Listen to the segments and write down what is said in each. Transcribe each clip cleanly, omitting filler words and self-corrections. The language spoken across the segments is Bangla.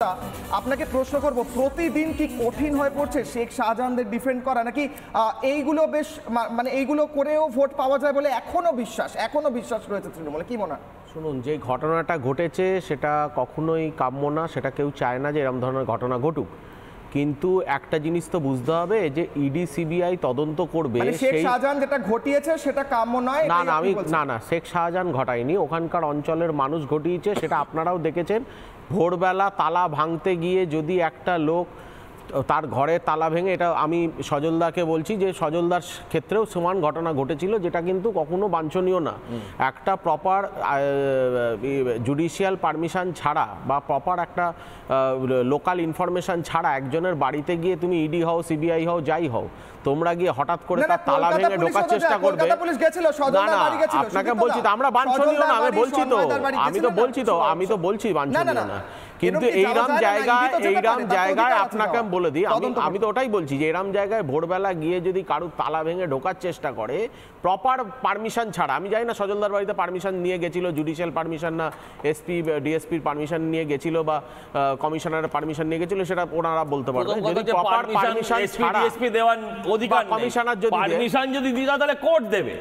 আপনাকে প্রশ্ন করব, প্রতিদিন কি কঠিন হয়ে পড়ছে শেখ শাহজাহানদের ডিফেন্ড করা, নাকি এইগুলো বেশ মানে এইগুলো করেও ভোট পাওয়া যায় বলে এখনো বিশ্বাস রয়েছে তৃণমূলে? কি মনে হয়? শুনুন, যে ঘটনাটা ঘটেছে সেটা কখনোই কাম্য না, সেটা কেউ চায় না যে এরকম ধরনের ঘটনা ঘটুক। কিন্তু একটা জিনিস তো বুঝতে হবে যে ইডি সিবিআই তদন্ত করবে। শেখ শাহজাহান যেটা ঘটিয়েছে সেটা কাম্য নয়। না, শেখ শাহজাহান ঘটায়নি, ওখানকার অঞ্চলের মানুষ ঘটিয়েছে। সেটা আপনারাও দেখেছেন, ভোরবেলা তালা ভাঙতে গিয়ে যদি একটা লোক তার ঘরে তালা ভেঙে, এটা আমি সজলদাকে বলছি যে সজলদার ক্ষেত্রেও সমান ঘটনা ঘটেছিল, যেটা কিন্তু কখনো বাঞ্ছনীয় না। একটা প্রপার জুডিশিয়াল পারমিশন ছাড়া বা প্রপার একটা লোকাল ইনফরমেশন ছাড়া একজনের বাড়িতে গিয়ে তুমি ইডি হও, সিবিআই হও, যাই হও, তোমরা গিয়ে হঠাৎ করে তার তালা ভেঙে ঢোকার চেষ্টা করবে। না, আপনাকে বলছি তো আমরা বাঞ্ছনীয় না, আমি তো বলছি বাঞ্ছনীয় না। কিন্তু এইরকম জায়গায় আপনাকে আমি বলে দিই, আমি তো ওটাই বলছি যে এরকম জায়গায় ভোরবেলা গিয়ে যদি কারুর তালা ভেঙে ঢোকার চেষ্টা করে প্রপার পারমিশন ছাড়া, আমি জানি না সজলদার বাড়িতে পারমিশন নিয়ে গেছিল, জুডিশিয়াল পারমিশন না এসপি ডিএসপির পারমিশন নিয়ে গেছিল বা কমিশনারের পারমিশন নিয়ে গেছিল, সেটা ওনারা বলতে পারবে। যদি প্রপার পারমিশন ছাড়া এসপি দেওয়ার অধিকার, কমিশনার যদি পারমিশন যদি দিদা তাহলে কোর্ট দেবে।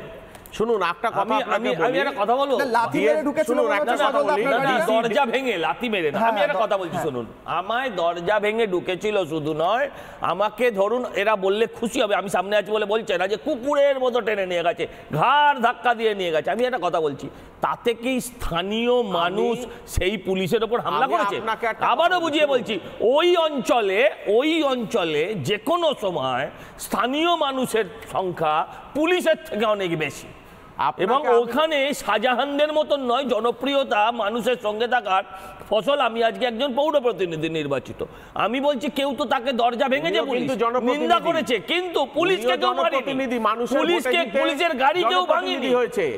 শুনুন, একটা কথা আমি একটা কথা বলবো, দরজা ভেঙে লাথি মেরে না, আমি একটা কথা বলছি শুনুন। আমায় দরজা ভেঙে ঢুকেছিল শুধু নয়, আমাকে ধরুন এরা বললে খুশি হবে, আমি সামনে আছি বলে বলছে না যে কুকুরের মতো টেনে নিয়ে গেছে, ঘাড় ধাক্কা দিয়ে নিয়ে গেছে। আমি একটা কথা বলছি, তাতে কি স্থানীয় মানুষ সেই পুলিশের ওপর হামলা করেছে? আবারও বুঝিয়ে বলছি, ওই অঞ্চলে যে কোনো সময় স্থানীয় মানুষের সংখ্যা পুলিশের থেকে অনেক বেশি, এবং ওখানে শাহজাহানদের মতন নয় জনপ্রিয়তা মানুষের সঙ্গে থাকার ফসল। আমি আজকে একজন পৌর প্রতিনিধি নির্বাচিত, আমি বলছি কেউ তো তাকে দরজা ভেঙেছে, নিন্দা করেছে, কিন্তু পুলিশকে কেউ মারেনি, পুলিশের গাড়ি কেউ ভাঙেনি।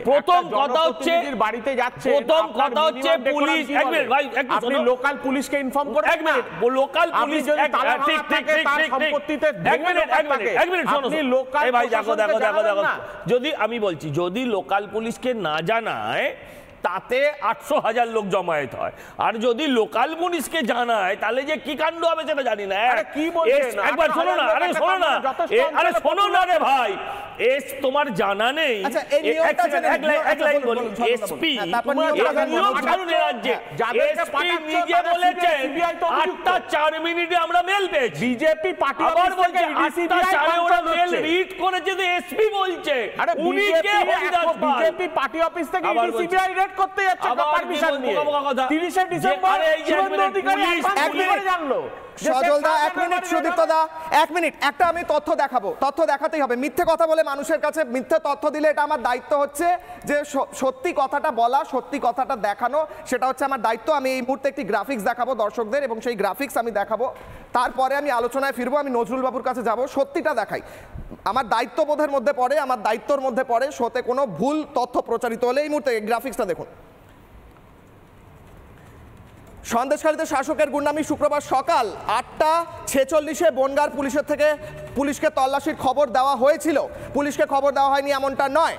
প্রথম কথা হচ্ছে বাড়িতে যাচ্ছে, প্রথম কথা হচ্ছে পুলিশ, এক মিনিট ভাই, আপনি লোকাল পুলিশকে ইনফর্ম করে, এক মিনিট, লোকাল পুলিশ যদি আমি বলছি যদি লোকাল পুলিশকে না জানায় তাতে 800,000 লোক জমায়েত হয়, আর যদি লোকাল পুলিশকে জানায় তাহলে যে কি কাণ্ড হবে সেটা জানি না। একবার শোনো না, আরে শোনো না রে ভাই, তোমার জানা নেই? এক লাইন বলি, এসপি নিজে বলেছে 8:04 আমরা মেল পেয়েছি, বিজেপি পার্টি আবার বলছে 8:04 ওরা মেল রিড করেছে, যে এসপি বলছে উনি কে হরিদাস পাল, বিজেপি পার্টি অফিস থেকে সিবিআই রেড করতে যাচ্ছে পারমিশন নিয়ে 30 ডিসেম্বর শুভেন্দু অধিকারী জানলো। সজলদা এক মিনিট, সুদীপ্তদা এক মিনিট, একটা আমি তথ্য দেখাতেই হবে। মিথ্যে কথা বলে মানুষের কাছে মিথ্যে তথ্য দিলে এটা আমার দায়িত্ব হচ্ছে যে সত্যি কথাটা বলা, সত্যি কথাটা দেখানো, সেটা হচ্ছে আমার দায়িত্ব। আমি এই মুহূর্তে একটি গ্রাফিক্স দেখাবো দর্শকদের, এবং সেই গ্রাফিক্স আমি দেখাবো, তারপরে আমি আলোচনায় ফিরবো, আমি নজরুল বাবুর কাছে যাব, সত্যিটা দেখাই। আমার দায়িত্ববোধের মধ্যে পড়ে, আমার দায়িত্বর মধ্যে পড়ে শোতে কোনো ভুল তথ্য প্রচারিত হলে। এই মুহূর্তে গ্রাফিক্সটা দেখুন। সন্দেশখালীতে শাসকের গুন্ডামি, শুক্রবার সকাল 8:46 বনগাঁর পুলিশের থেকে পুলিশকে তল্লাশির খবর দেওয়া হয়েছিল। পুলিশকে খবর দেওয়া হয়নি এমনটা নয়,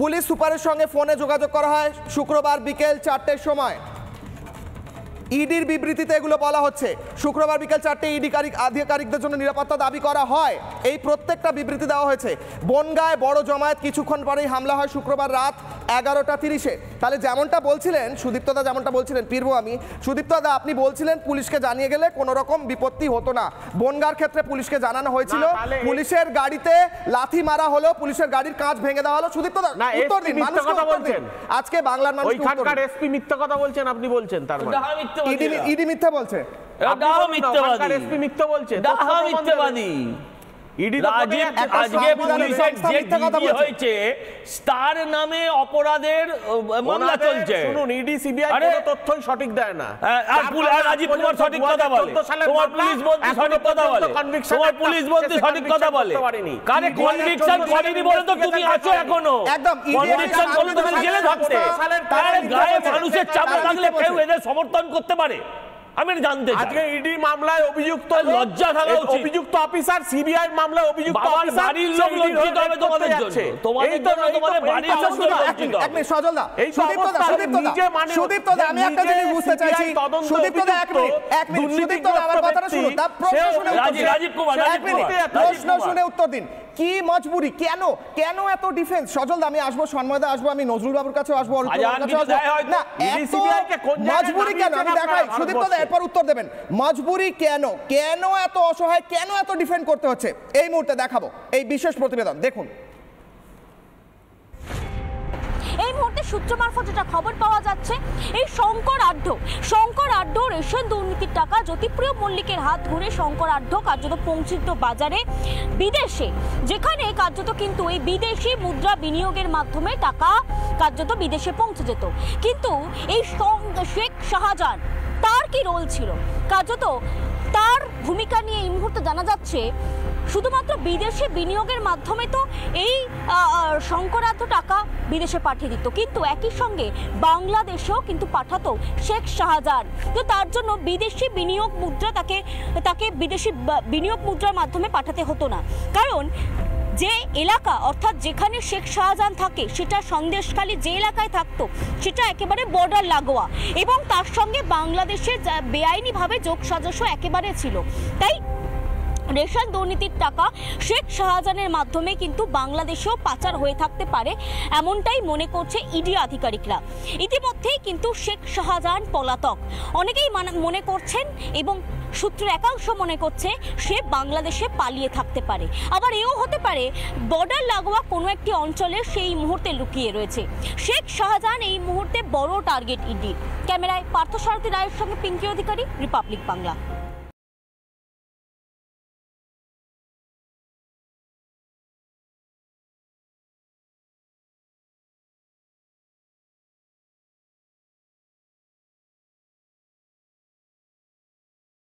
পুলিশ সুপারের সঙ্গে ফোনে যোগাযোগ করা হয় শুক্রবার বিকেল 4টের সময়। ইডির বিবৃতিতে এগুলো বলা হচ্ছে। শুক্রবার বিকেল 4টে ইডি আধিকারিকদের জন্য নিরাপত্তা দাবি করা হয়, এই প্রত্যেকটা বিবৃতি দেওয়া হয়েছে। বনগাঁয় বড় জমায়েত, কিছুক্ষণ পরেই হামলা হয় শুক্রবার রাত 11:30। তাহলে যেমনটা বলছিলেন সুদীপ্তদা, যেমনটা বলছিলেন, ফিরবো আমি। সুদীপ্তদা, আপনি বলছিলেন পুলিশকে জানিয়ে গেলে কোনো রকম বিপত্তি হতো না। বনগাঁর ক্ষেত্রে পুলিশকে জানানো হয়েছিল, পুলিশের গাড়িতে লাথি মারা হলো, পুলিশের গাড়ির কাঁচ ভেঙে দেওয়া হলো। সুদীপ্তদা উত্তর দিন, আজকে বাংলার মানুষ এসপি মিথ্যা কথা বলছেন, আপনি বলছেন তার মানে ইডি মিথ্যা বলছে, এসপি মিথ্যা বলছে, মিথ্যাবাদী। আজকে পুলিশের যে ডিজি হয়েছে তার নামে অপরাধের মামলা চলছে। শুনুন, ইডি সিবিআই কোনো তথ্যই সঠিক দেয় না, আর রাজীব কুমার সঠিক কথা বলে, তোমার পুলিশ মন্ত্রী সঠিক কথা বলে, তোমার পুলিশ মন্ত্রী সঠিক কথা বলে, কারে কনভিকশন করেনি বলে তো তুমি আছো এখনো, একদম কনভিকশন করলে তুমি জেলে থাকতে, তার গায়ে মানুষের চাপ থাকলে কেউ এদের সমর্থন করতে পারে? আমি এটা জানতে চাই। আজকে ইডি মামলায় অভিযুক্ত লজ্জা থাকা উচিত। অভিযুক্ত অফিসার, সিবিআই মামলায় অভিযুক্ত বাবার অফিসার, বাড়ির লোক লজ্জিত হবে তোমাদের জন্য, তোমাদের জন্য তোমাদের বাড়ির লোক লজ্জিত হবে। এক মিনিট সজলদা, এই তো অবস্থা, নিজে মানে সুদীপ্তদা, আমি একটা জিনিস বুঝতে চাইছি। সুদীপ্তদা, এক মিনিট সুদীপ্তদা, আমার কথাটা শুনুন। তা প্রশ্ন শুনে উত্তর দিন। রাজীব কুমার, এক মিনিট প্রশ্ন শুনে উত্তর দিন। কি মজবুরি, কেন কেন এত ডিফেন্স? সজলদা, আমি আসবো, সন্ময়দা আসবো, আমি নজরুল বাবুর কাছে আসবো, অরুণ বাবুর কাছে আসবো। না, এত মজবুরি কেন? আমি দেখাই সুদীপ্তদা, এরপর উত্তর দেবেন। মজবুরি কেন, কেন এত অসহায়, কেন এত ডিফেন্ড করতে হচ্ছে? এই মুহূর্তে দেখাবো এই বিশেষ প্রতিবেদন, দেখুন। এই মুহূর্তে সূত্র মারফত যেটা খবর পাওয়া যাচ্ছে, এই শঙ্কর আড্ড রেশন দুর্নীতির টাকা জ্যোতিপ্রিয় মল্লিকের হাত ধরে শঙ্কর আড্ড কার্যত পৌঁছিত বাজারে বিদেশে, যেখানে কার্যত কিন্তু এই বিদেশি মুদ্রা বিনিয়োগের মাধ্যমে টাকা কার্যত বিদেশে পৌঁছে যেত। কিন্তু এই শেখ শাহজাহান, তার কি রোল ছিল? কার্যত তার ভূমিকা নিয়ে এই মুহূর্তে জানা যাচ্ছে শুধুমাত্র বিদেশে বিনিয়োগের মাধ্যমে তো এই শঙ্করাধ্য টাকা বিদেশে পাঠিয়ে দিত, কিন্তু একই সঙ্গে বাংলাদেশেও কিন্তু পাঠাতো শেখ শাহজাহান। তো তার জন্য বিদেশি বিনিয়োগ মুদ্রা তাকে বিদেশি বিনিয়োগ মুদ্রার মাধ্যমে পাঠাতে হতো না, কারণ যে এলাকা অর্থাৎ যেখানে শেখ শাহজাহান থাকে সেটা সন্দেশখালী যে এলাকায় থাকতো সেটা একেবারে বর্ডার লাগোয়া, এবং তার সঙ্গে বাংলাদেশের বেআইনিভাবে যোগসাজশ একেবারে ছিল। তাই রেশন দুর্নীতির টাকা শেখ শাহজাহানের মাধ্যমে কিন্তু বাংলাদেশেও পাচার হয়ে থাকতে পারে, এমনটাই মনে করছে ইডি আধিকারিকরা। ইতিমধ্যেই কিন্তু শেখ শাহজাহান পলাতক অনেকেই মনে করছেন, এবং সূত্রের একাংশ মনে করছে সে বাংলাদেশে পালিয়ে থাকতে পারে। আবার এও হতে পারে বর্ডার লাগোয়া কোনো একটি অঞ্চলে সেই মুহূর্তে লুকিয়ে রয়েছে শেখ শাহজাহান। এই মুহূর্তে বড় টার্গেট ইডি। ক্যামেরায় পার্থসারথী রায়ের সঙ্গে পিঙ্কি অধিকারী, রিপাবলিক বাংলা।